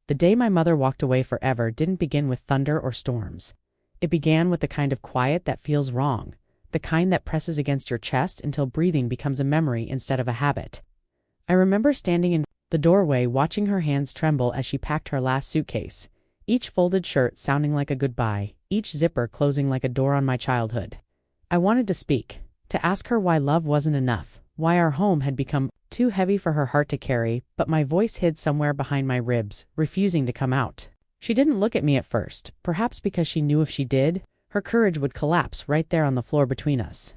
The day my mother walked away forever didn't begin with thunder or storms. It began with the kind of quiet that feels wrong, the kind that presses against your chest until breathing becomes a memory instead of a habit. I remember standing in the doorway watching her hands tremble as she packed her last suitcase, each folded shirt sounding like a goodbye, each zipper closing like a door on my childhood. I wanted to speak, to ask her why love wasn't enough, why our home had become too heavy for her heart to carry, but my voice hid somewhere behind my ribs, refusing to come out. She didn't look at me at first, perhaps because she knew if she did, her courage would collapse right there on the floor between us.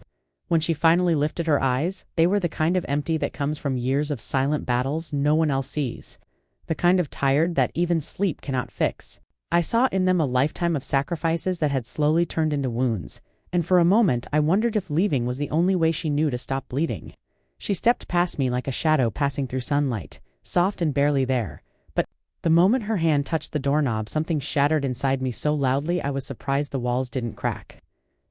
When she finally lifted her eyes, they were the kind of empty that comes from years of silent battles no one else sees, the kind of tired that even sleep cannot fix. I saw in them a lifetime of sacrifices that had slowly turned into wounds, and for a moment I wondered if leaving was the only way she knew to stop bleeding. She stepped past me like a shadow passing through sunlight, soft and barely there, but the moment her hand touched the doorknob, something shattered inside me so loudly I was surprised the walls didn't crack.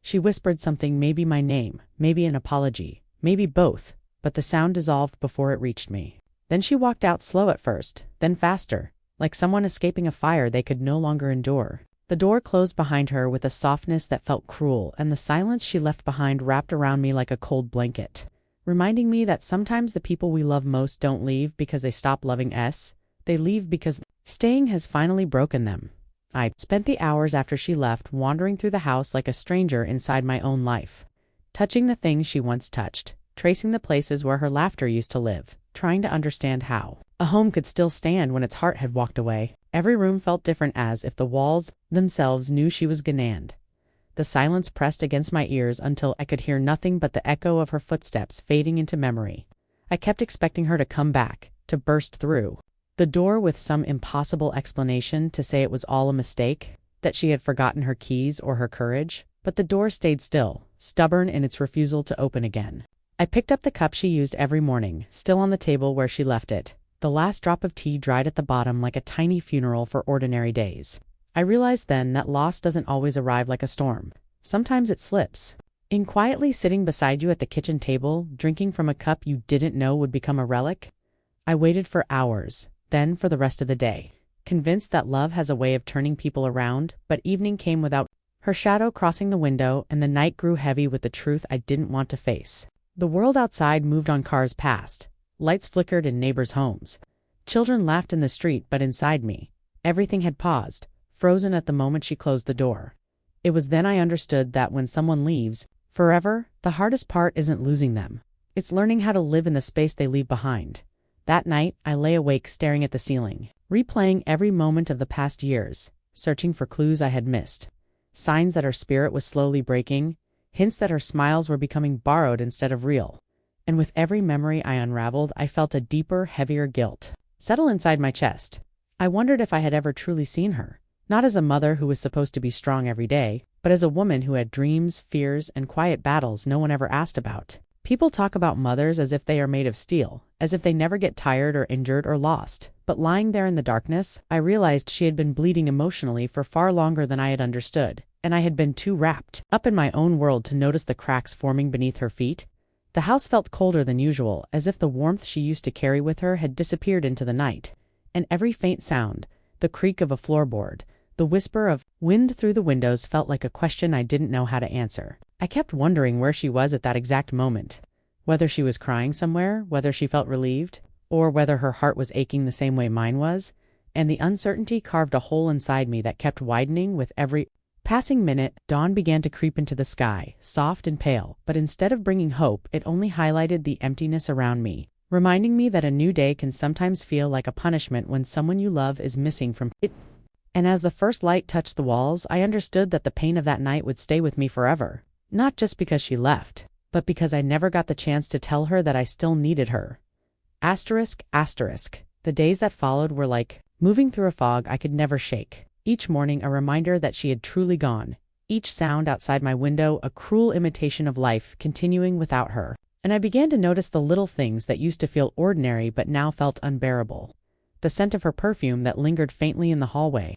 She whispered something, maybe my name, maybe an apology, maybe both, but the sound dissolved before it reached me. Then she walked out, slow at first, then faster, like someone escaping a fire they could no longer endure. The door closed behind her with a softness that felt cruel, and the silence she left behind wrapped around me like a cold blanket, reminding me that sometimes the people we love most don't leave because they stop loving us, they leave because staying has finally broken them. I spent the hours after she left wandering through the house like a stranger inside my own life, touching the things she once touched, tracing the places where her laughter used to live, trying to understand how a home could still stand when its heart had walked away. Every room felt different, as if the walls themselves knew she was gone. The silence pressed against my ears until I could hear nothing but the echo of her footsteps fading into memory. I kept expecting her to come back, to burst through the door with some impossible explanation, to say it was all a mistake, that she had forgotten her keys or her courage, but the door stayed still, stubborn in its refusal to open again. I picked up the cup she used every morning, still on the table where she left it, the last drop of tea dried at the bottom like a tiny funeral for ordinary days. I realized then that loss doesn't always arrive like a storm. Sometimes it slips in quietly, sitting beside you at the kitchen table, drinking from a cup you didn't know would become a relic. I waited for hours, then for the rest of the day, convinced that love has a way of turning people around, but evening came without her shadow crossing the window, and the night grew heavy with the truth I didn't want to face. The world outside moved on, cars passed, lights flickered in neighbors' homes. Children laughed in the street, but inside me, everything had paused, frozen at the moment she closed the door. It was then I understood that when someone leaves forever, the hardest part isn't losing them. It's learning how to live in the space they leave behind. That night, I lay awake staring at the ceiling, replaying every moment of the past years, searching for clues I had missed, signs that her spirit was slowly breaking, hints that her smiles were becoming borrowed instead of real. And with every memory I unraveled, I felt a deeper, heavier guilt settle inside my chest. I wondered if I had ever truly seen her, not as a mother who was supposed to be strong every day, but as a woman who had dreams, fears, and quiet battles no one ever asked about. People talk about mothers as if they are made of steel, as if they never get tired or injured or lost. But lying there in the darkness, I realized she had been bleeding emotionally for far longer than I had understood, and I had been too wrapped up in my own world to notice the cracks forming beneath her feet. The house felt colder than usual, as if the warmth she used to carry with her had disappeared into the night, and every faint sound, the creak of a floorboard, the whisper of wind through the windows, felt like a question I didn't know how to answer. I kept wondering where she was at that exact moment, whether she was crying somewhere, whether she felt relieved, or whether her heart was aching the same way mine was, and the uncertainty carved a hole inside me that kept widening with every passing minute. Dawn began to creep into the sky, soft and pale, but instead of bringing hope, it only highlighted the emptiness around me, reminding me that a new day can sometimes feel like a punishment when someone you love is missing from it. And as the first light touched the walls, I understood that the pain of that night would stay with me forever, not just because she left, but because I never got the chance to tell her that I still needed her. Asterisk. The days that followed were like moving through a fog I could never shake. Each morning a reminder that she had truly gone. Each sound outside my window a cruel imitation of life continuing without her. And I began to notice the little things that used to feel ordinary but now felt unbearable. The scent of her perfume that lingered faintly in the hallway.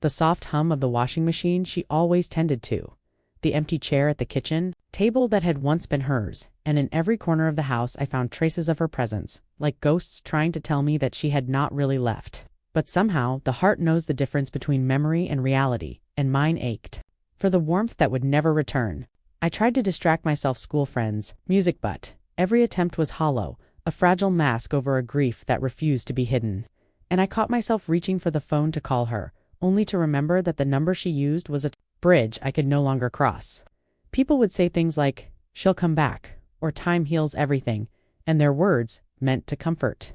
The soft hum of the washing machine she always tended to. The empty chair at the kitchen table that had once been hers, and in every corner of the house I found traces of her presence, like ghosts trying to tell me that she had not really left. But somehow, the heart knows the difference between memory and reality, and mine ached for the warmth that would never return. I tried to distract myself, school friends, music, but every attempt was hollow, a fragile mask over a grief that refused to be hidden. And I caught myself reaching for the phone to call her, only to remember that the number she used was a bridge I could no longer cross. People would say things like, "She'll come back," or "Time heals everything," and their words, meant to comfort,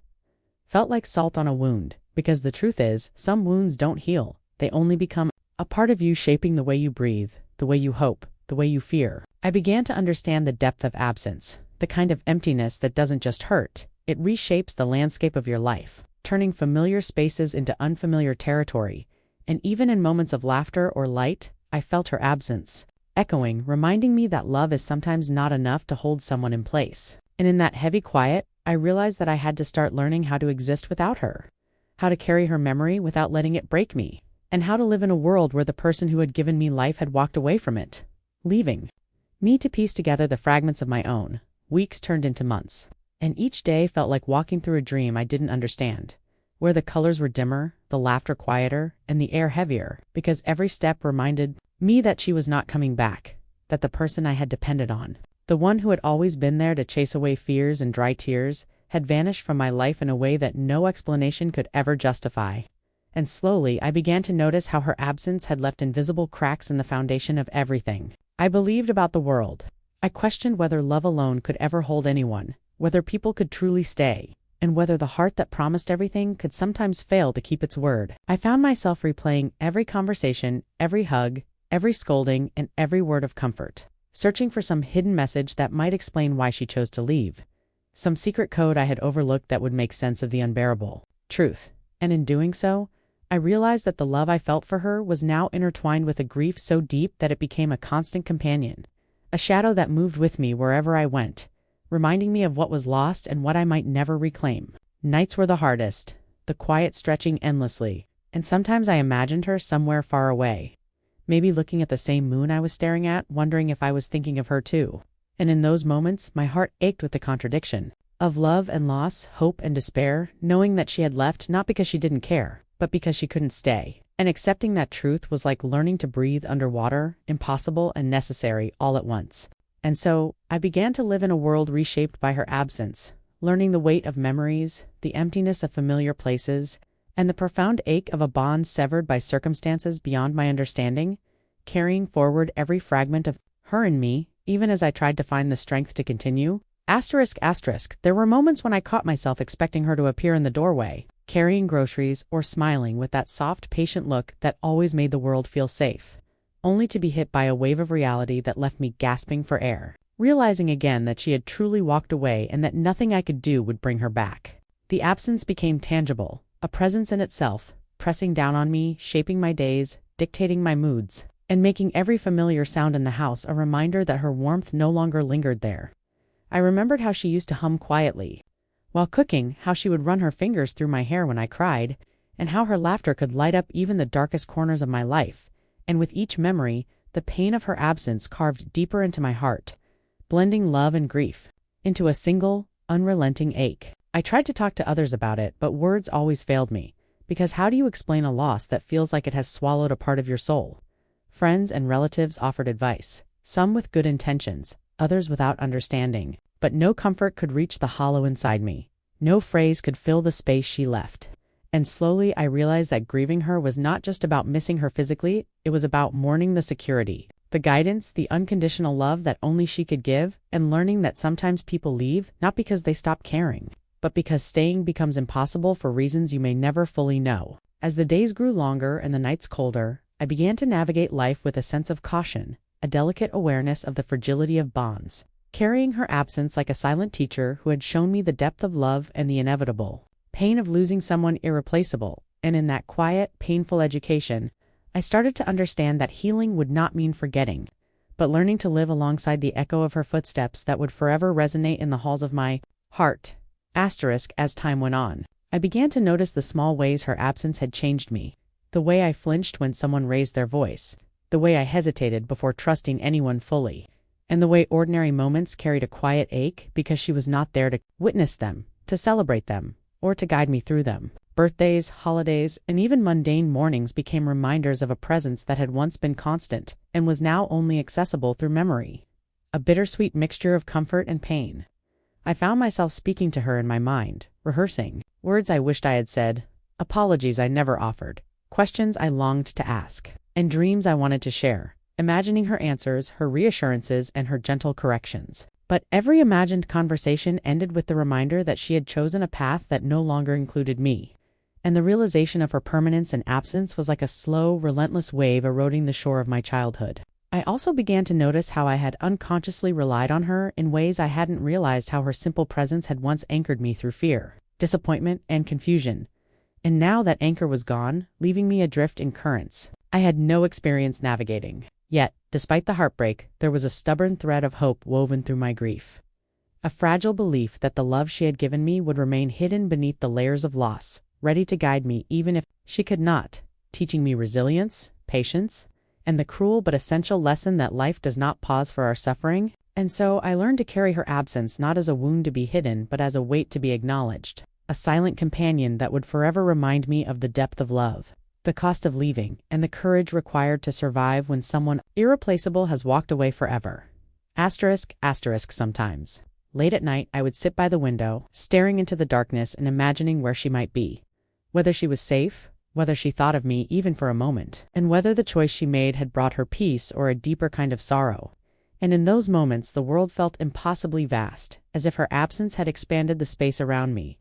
felt like salt on a wound, because the truth is, some wounds don't heal, they only become a part of you, shaping the way you breathe, the way you hope, the way you fear. I began to understand the depth of absence, the kind of emptiness that doesn't just hurt, it reshapes the landscape of your life, turning familiar spaces into unfamiliar territory. And even in moments of laughter or light, I felt her absence, echoing, reminding me that love is sometimes not enough to hold someone in place. And in that heavy quiet, I realized that I had to start learning how to exist without her, how to carry her memory without letting it break me, and how to live in a world where the person who had given me life had walked away from it, leaving me to piece together the fragments of my own. Weeks turned into months, and each day felt like walking through a dream I didn't understand, where the colors were dimmer, the laughter quieter, and the air heavier, because every step reminded me that she was not coming back, that the person I had depended on, the one who had always been there to chase away fears and dry tears, had vanished from my life in a way that no explanation could ever justify. And slowly I began to notice how her absence had left invisible cracks in the foundation of everything I believed about the world. I questioned whether love alone could ever hold anyone, whether people could truly stay, and whether the heart that promised everything could sometimes fail to keep its word. I found myself replaying every conversation, every hug, every scolding, and every word of comfort, searching for some hidden message that might explain why she chose to leave, some secret code I had overlooked that would make sense of the unbearable truth. And in doing so, I realized that the love I felt for her was now intertwined with a grief so deep that it became a constant companion, a shadow that moved with me wherever I went, reminding me of what was lost and what I might never reclaim. Nights were the hardest, the quiet stretching endlessly, and sometimes I imagined her somewhere far away, maybe looking at the same moon I was staring at, wondering if I was thinking of her too. And in those moments, my heart ached with the contradiction of love and loss, hope and despair, knowing that she had left not because she didn't care, but because she couldn't stay. And accepting that truth was like learning to breathe underwater, impossible and necessary all at once. And so, I began to live in a world reshaped by her absence, learning the weight of memories, the emptiness of familiar places, and the profound ache of a bond severed by circumstances beyond my understanding, carrying forward every fragment of her in me, even as I tried to find the strength to continue. There were moments when I caught myself expecting her to appear in the doorway, carrying groceries or smiling with that soft, patient look that always made the world feel safe, only to be hit by a wave of reality that left me gasping for air, realizing again that she had truly walked away and that nothing I could do would bring her back. The absence became tangible, a presence in itself, pressing down on me, shaping my days, dictating my moods, and making every familiar sound in the house a reminder that her warmth no longer lingered there. I remembered how she used to hum quietly while cooking, how she would run her fingers through my hair when I cried, and how her laughter could light up even the darkest corners of my life. And with each memory, the pain of her absence carved deeper into my heart, blending love and grief into a single, unrelenting ache. I tried to talk to others about it, but words always failed me, because how do you explain a loss that feels like it has swallowed a part of your soul? Friends and relatives offered advice, some with good intentions, others without understanding, but no comfort could reach the hollow inside me. No phrase could fill the space she left. And slowly I realized that grieving her was not just about missing her physically, it was about mourning the security, the guidance, the unconditional love that only she could give, and learning that sometimes people leave not because they stop caring, but because staying becomes impossible for reasons you may never fully know. As the days grew longer and the nights colder, I began to navigate life with a sense of caution, a delicate awareness of the fragility of bonds, carrying her absence like a silent teacher who had shown me the depth of love and the inevitable pain of losing someone irreplaceable. And in that quiet, painful education, I started to understand that healing would not mean forgetting, but learning to live alongside the echo of her footsteps that would forever resonate in the halls of my heart. As time went on, I began to notice the small ways her absence had changed me, the way I flinched when someone raised their voice, the way I hesitated before trusting anyone fully, and the way ordinary moments carried a quiet ache because she was not there to witness them, to celebrate them, or to guide me through them. Birthdays, holidays, and even mundane mornings became reminders of a presence that had once been constant and was now only accessible through memory. A bittersweet mixture of comfort and pain. I found myself speaking to her in my mind, rehearsing words I wished I had said, apologies I never offered, questions I longed to ask, and dreams I wanted to share, imagining her answers, her reassurances, and her gentle corrections. But every imagined conversation ended with the reminder that she had chosen a path that no longer included me, and the realization of her permanence and absence was like a slow, relentless wave eroding the shore of my childhood. I also began to notice how I had unconsciously relied on her in ways I hadn't realized, how her simple presence had once anchored me through fear, disappointment, and confusion. And now that anchor was gone, leaving me adrift in currents I had no experience navigating. Yet, despite the heartbreak, there was a stubborn thread of hope woven through my grief. A fragile belief that the love she had given me would remain hidden beneath the layers of loss, ready to guide me even if she could not, teaching me resilience, patience, and the cruel but essential lesson that life does not pause for our suffering. And so I learned to carry her absence not as a wound to be hidden but as a weight to be acknowledged, a silent companion that would forever remind me of the depth of love, the cost of leaving, and the courage required to survive when someone irreplaceable has walked away forever. Sometimes. Late at night, I would sit by the window, staring into the darkness and imagining where she might be. Whether she was safe, whether she thought of me even for a moment, and whether the choice she made had brought her peace or a deeper kind of sorrow. And in those moments, the world felt impossibly vast, as if her absence had expanded the space around me,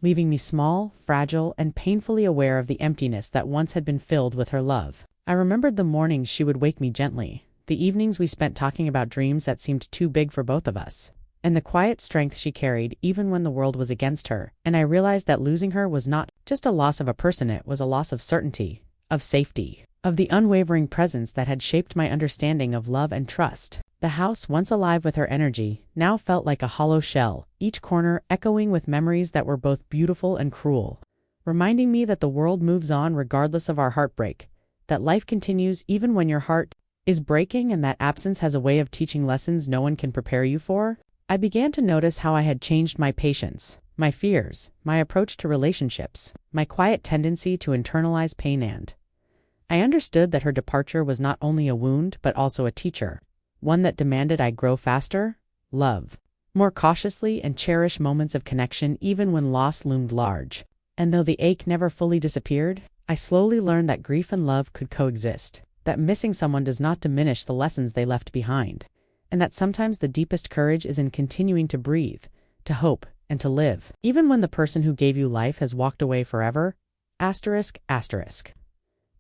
leaving me small, fragile, and painfully aware of the emptiness that once had been filled with her love. I remembered the mornings she would wake me gently, the evenings we spent talking about dreams that seemed too big for both of us, and the quiet strength she carried even when the world was against her. And I realized that losing her was not just a loss of a person, it was a loss of certainty, of safety, of the unwavering presence that had shaped my understanding of love and trust. The house, once alive with her energy, now felt like a hollow shell, each corner echoing with memories that were both beautiful and cruel, reminding me that the world moves on regardless of our heartbreak, that life continues even when your heart is breaking, and that absence has a way of teaching lessons no one can prepare you for. I began to notice how I had changed my patience, my fears, my approach to relationships, my quiet tendency to internalize pain, and I understood that her departure was not only a wound but also a teacher, one that demanded I grow faster, love more cautiously, and cherish moments of connection even when loss loomed large. And though the ache never fully disappeared, I slowly learned that grief and love could coexist, that missing someone does not diminish the lessons they left behind, and that sometimes the deepest courage is in continuing to breathe, to hope, and to live, even when the person who gave you life has walked away forever.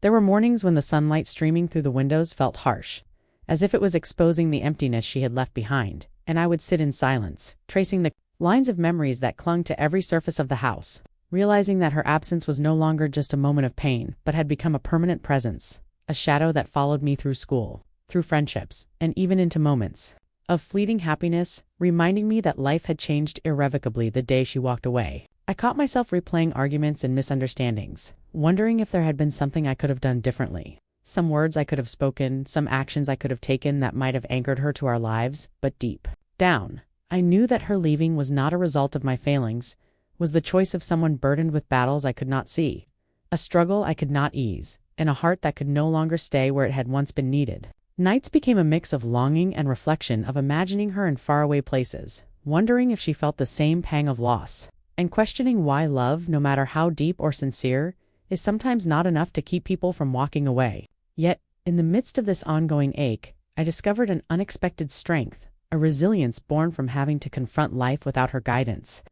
There were mornings when the sunlight streaming through the windows felt harsh, as if it was exposing the emptiness she had left behind, and I would sit in silence, tracing the lines of memories that clung to every surface of the house, realizing that her absence was no longer just a moment of pain, but had become a permanent presence, a shadow that followed me through school, through friendships, and even into moments of fleeting happiness, reminding me that life had changed irrevocably the day she walked away. I caught myself replaying arguments and misunderstandings, wondering if there had been something I could have done differently. Some words I could have spoken, some actions I could have taken that might have anchored her to our lives, but deep down, I knew that her leaving was not a result of my failings, was the choice of someone burdened with battles I could not see, a struggle I could not ease, and a heart that could no longer stay where it had once been needed. Nights became a mix of longing and reflection, of imagining her in faraway places, wondering if she felt the same pang of loss, and questioning why love, no matter how deep or sincere, is sometimes not enough to keep people from walking away. Yet, in the midst of this ongoing ache, I discovered an unexpected strength, a resilience born from having to confront life without her guidance,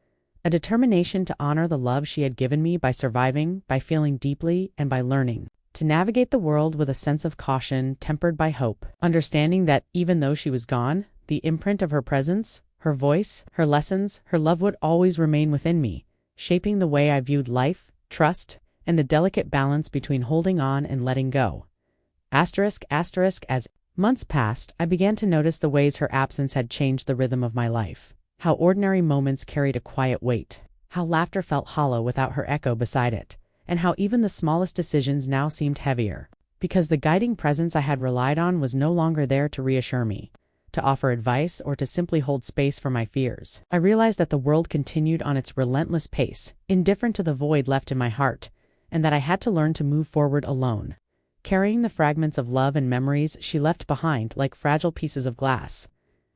a determination to honor the love she had given me by surviving, by feeling deeply, and by learning to navigate the world with a sense of caution tempered by hope, understanding that even though she was gone, the imprint of her presence, her voice, her lessons, her love would always remain within me, shaping the way I viewed life, trust, and the delicate balance between holding on and letting go. As months passed, I began to notice the ways her absence had changed the rhythm of my life, how ordinary moments carried a quiet weight, how laughter felt hollow without her echo beside it, and how even the smallest decisions now seemed heavier, because the guiding presence I had relied on was no longer there to reassure me, to offer advice, or to simply hold space for my fears. I realized that the world continued on its relentless pace, indifferent to the void left in my heart, and that I had to learn to move forward alone, carrying the fragments of love and memories she left behind like fragile pieces of glass.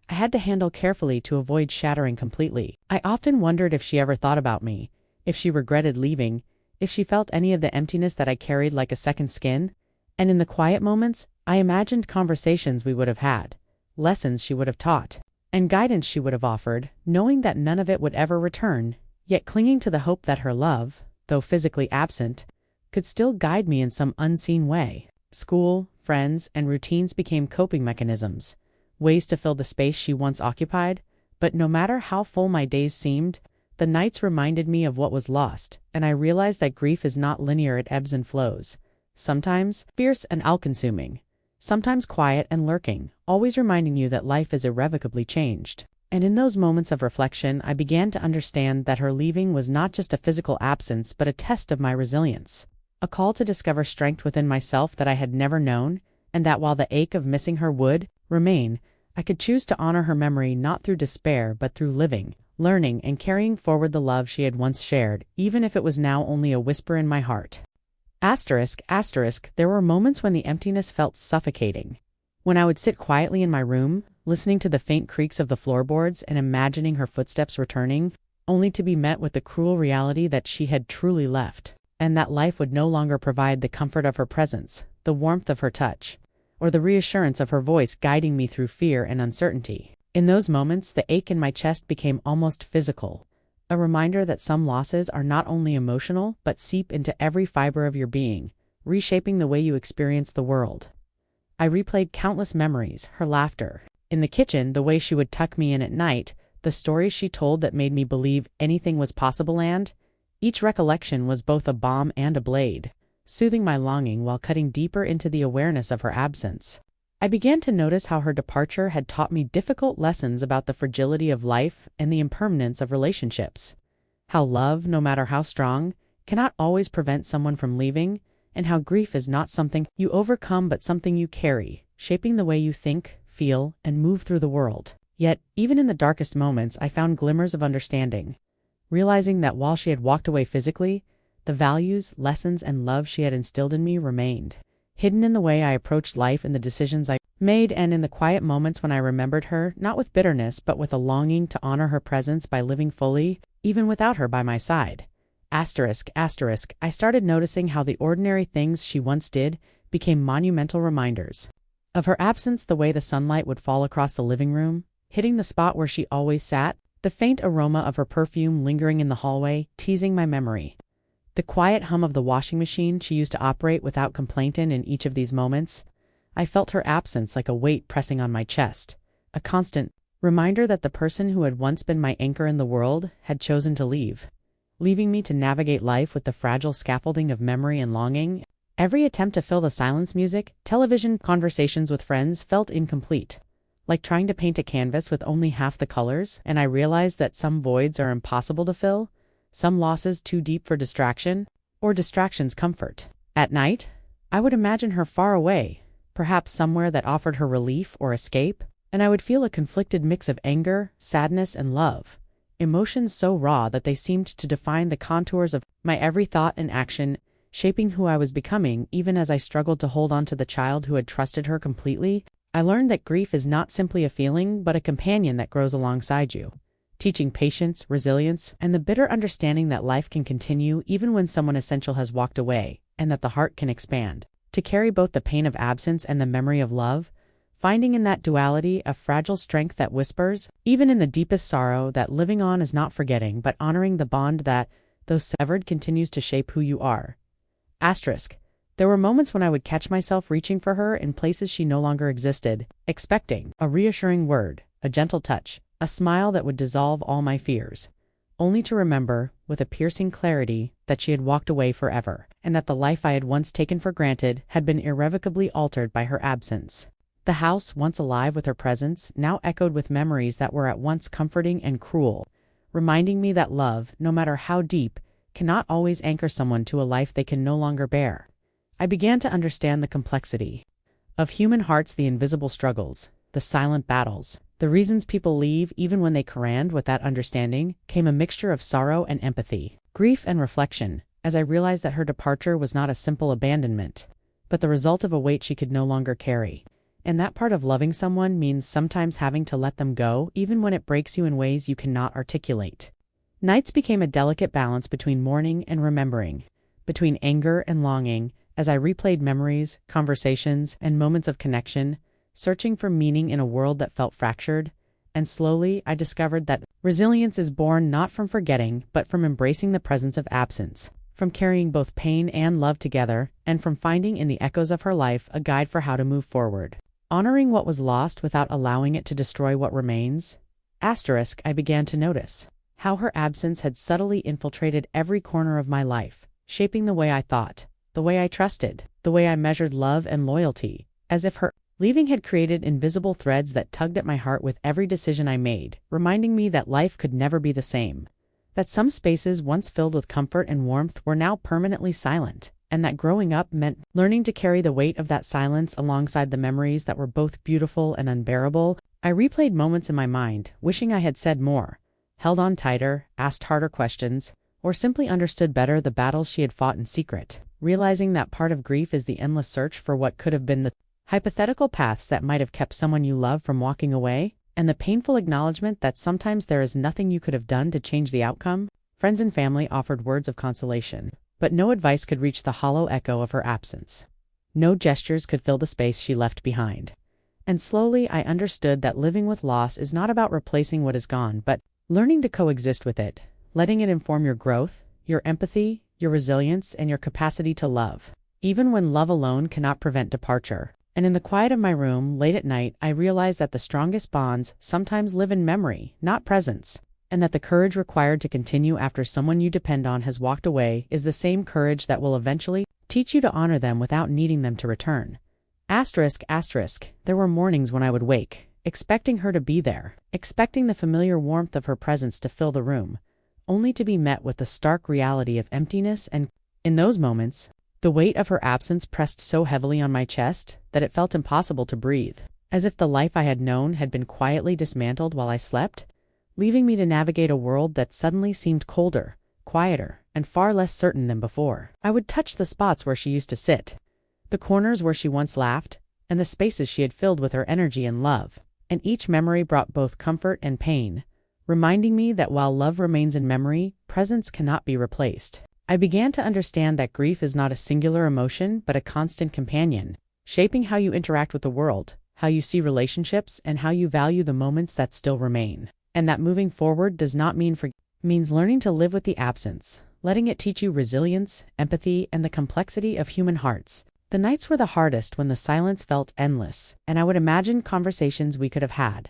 I had to handle carefully to avoid shattering completely. I often wondered if she ever thought about me, if she regretted leaving, if she felt any of the emptiness that I carried like a second skin. And in the quiet moments, I imagined conversations we would have had, lessons she would have taught, and guidance she would have offered, knowing that none of it would ever return, yet clinging to the hope that her love, though physically absent, could still guide me in some unseen way. School, friends, and routines became coping mechanisms, ways to fill the space she once occupied, but no matter how full my days seemed, the nights reminded me of what was lost, and I realized that grief is not linear, it ebbs and flows. Sometimes fierce and all-consuming, sometimes quiet and lurking, always reminding you that life is irrevocably changed. And in those moments of reflection, I began to understand that her leaving was not just a physical absence, but a test of my resilience, a call to discover strength within myself that I had never known, and that while the ache of missing her would remain, I could choose to honor her memory not through despair but through living, learning, and carrying forward the love she had once shared, even if it was now only a whisper in my heart. There were moments when the emptiness felt suffocating. When I would sit quietly in my room, listening to the faint creaks of the floorboards and imagining her footsteps returning, only to be met with the cruel reality that she had truly left, and that life would no longer provide the comfort of her presence, the warmth of her touch, or the reassurance of her voice guiding me through fear and uncertainty. In those moments, the ache in my chest became almost physical, a reminder that some losses are not only emotional but seep into every fiber of your being, reshaping the way you experience the world. I replayed countless memories, her laughter in the kitchen, the way she would tuck me in at night, the stories she told that made me believe anything was possible, and each recollection was both a balm and a blade, soothing my longing while cutting deeper into the awareness of her absence. I began to notice how her departure had taught me difficult lessons about the fragility of life and the impermanence of relationships, how love, no matter how strong, cannot always prevent someone from leaving, and how grief is not something you overcome but something you carry, shaping the way you think, feel, and move through the world. Yet, even in the darkest moments, I found glimmers of understanding, realizing that while she had walked away physically, the values, lessons, and love she had instilled in me remained, hidden in the way I approached life and the decisions I made, and in the quiet moments when I remembered her, not with bitterness but with a longing to honor her presence by living fully, even without her by my side. I started noticing how the ordinary things she once did became monumental reminders of her absence, the way the sunlight would fall across the living room, hitting the spot where she always sat, the faint aroma of her perfume lingering in the hallway, teasing my memory, the quiet hum of the washing machine she used to operate without complaint. In each of these moments, I felt her absence like a weight pressing on my chest, a constant reminder that the person who had once been my anchor in the world had chosen to leave, leaving me to navigate life with the fragile scaffolding of memory and longing. Every attempt to fill the silence, music, television, conversations with friends felt incomplete, like trying to paint a canvas with only half the colors, and I realized that some voids are impossible to fill, some losses too deep for distraction, or distraction's comfort. At night, I would imagine her far away, perhaps somewhere that offered her relief or escape, and I would feel a conflicted mix of anger, sadness, and love, emotions so raw that they seemed to define the contours of my every thought and action, shaping who I was becoming. Even as I struggled to hold on to the child who had trusted her completely, I learned that grief is not simply a feeling but a companion that grows alongside you, teaching patience, resilience, and the bitter understanding that life can continue even when someone essential has walked away, and that the heart can expand to carry both the pain of absence and the memory of love, finding in that duality a fragile strength that whispers, even in the deepest sorrow, that living on is not forgetting but honoring the bond that, though severed, continues to shape who you are. There were moments when I would catch myself reaching for her in places she no longer existed, expecting a reassuring word, a gentle touch, a smile that would dissolve all my fears, only to remember, with a piercing clarity, that she had walked away forever, and that the life I had once taken for granted had been irrevocably altered by her absence. The house, once alive with her presence, now echoed with memories that were at once comforting and cruel, reminding me that love, no matter how deep, cannot always anchor someone to a life they can no longer bear. I began to understand the complexity of human hearts, the invisible struggles, the silent battles, the reasons people leave even when they command. With that understanding came a mixture of sorrow and empathy, grief and reflection, as I realized that her departure was not a simple abandonment, but the result of a weight she could no longer carry. And that part of loving someone means sometimes having to let them go, even when it breaks you in ways you cannot articulate. Nights became a delicate balance between mourning and remembering, between anger and longing, as I replayed memories, conversations, and moments of connection, searching for meaning in a world that felt fractured. And slowly, I discovered that resilience is born not from forgetting, but from embracing the presence of absence, from carrying both pain and love together, and from finding in the echoes of her life a guide for how to move forward, honoring what was lost without allowing it to destroy what remains. I began to notice how her absence had subtly infiltrated every corner of my life, shaping the way I thought, the way I trusted, the way I measured love and loyalty, as if her leaving had created invisible threads that tugged at my heart with every decision I made, reminding me that life could never be the same, that some spaces once filled with comfort and warmth were now permanently silent, and that growing up meant learning to carry the weight of that silence alongside the memories that were both beautiful and unbearable. I replayed moments in my mind, wishing I had said more, held on tighter, asked harder questions, or simply understood better the battles she had fought in secret, realizing that part of grief is the endless search for what could have been, the hypothetical paths that might have kept someone you love from walking away, and the painful acknowledgement that sometimes there is nothing you could have done to change the outcome. Friends and family offered words of consolation, but no advice could reach the hollow echo of her absence. No gestures could fill the space she left behind. And slowly I understood that living with loss is not about replacing what is gone, but learning to coexist with it, letting it inform your growth, your empathy, your resilience, and your capacity to love, even when love alone cannot prevent departure. And in the quiet of my room, late at night, I realized that the strongest bonds sometimes live in memory, not presence, and that the courage required to continue after someone you depend on has walked away is the same courage that will eventually teach you to honor them without needing them to return. There were mornings when I would wake, expecting her to be there, expecting the familiar warmth of her presence to fill the room, only to be met with the stark reality of emptiness. And in those moments, the weight of her absence pressed so heavily on my chest that it felt impossible to breathe, as if the life I had known had been quietly dismantled while I slept, leaving me to navigate a world that suddenly seemed colder, quieter, and far less certain than before. I would touch the spots where she used to sit, the corners where she once laughed, and the spaces she had filled with her energy and love, and each memory brought both comfort and pain, reminding me that while love remains in memory, presence cannot be replaced. I began to understand that grief is not a singular emotion but a constant companion, shaping how you interact with the world, how you see relationships, and how you value the moments that still remain. And that moving forward does not means learning to live with the absence, letting it teach you resilience, empathy, and the complexity of human hearts. The nights were the hardest when the silence felt endless, and I would imagine conversations we could have had,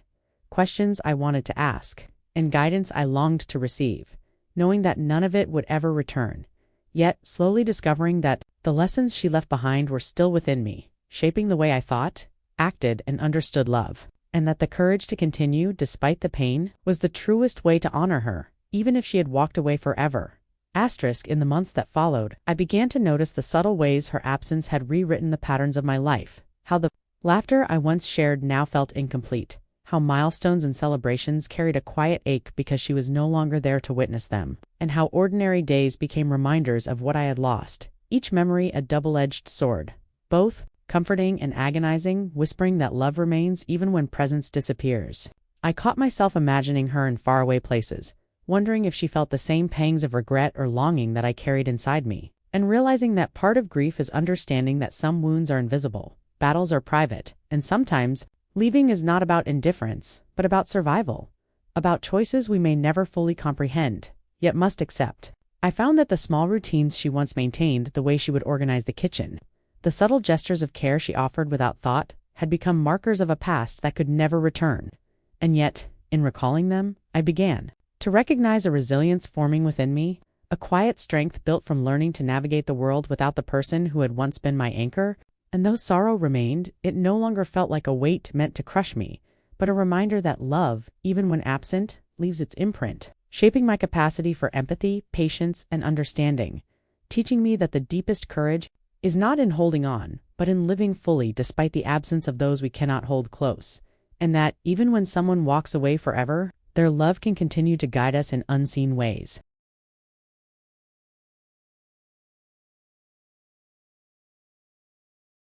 questions I wanted to ask, and guidance I longed to receive, knowing that none of it would ever return, yet slowly discovering that the lessons she left behind were still within me, shaping the way I thought, acted, and understood love, and that the courage to continue despite the pain was the truest way to honor her, even if she had walked away forever. In the months that followed, I began to notice the subtle ways her absence had rewritten the patterns of my life, how the laughter I once shared now felt incomplete, how milestones and celebrations carried a quiet ache because she was no longer there to witness them, and how ordinary days became reminders of what I had lost, each memory a double-edged sword, both comforting and agonizing, whispering that love remains even when presence disappears. I caught myself imagining her in faraway places, wondering if she felt the same pangs of regret or longing that I carried inside me, and realizing that part of grief is understanding that some wounds are invisible, battles are private, and sometimes leaving is not about indifference, but about survival, about choices we may never fully comprehend, yet must accept. I found that the small routines she once maintained, the way she would organize the kitchen, the subtle gestures of care she offered without thought, had become markers of a past that could never return. And yet, in recalling them, I began to recognize a resilience forming within me, a quiet strength built from learning to navigate the world without the person who had once been my anchor. And though sorrow remained, it no longer felt like a weight meant to crush me, but a reminder that love, even when absent, leaves its imprint, shaping my capacity for empathy, patience, and understanding, teaching me that the deepest courage is not in holding on, but in living fully despite the absence of those we cannot hold close, and that, even when someone walks away forever, their love can continue to guide us in unseen ways.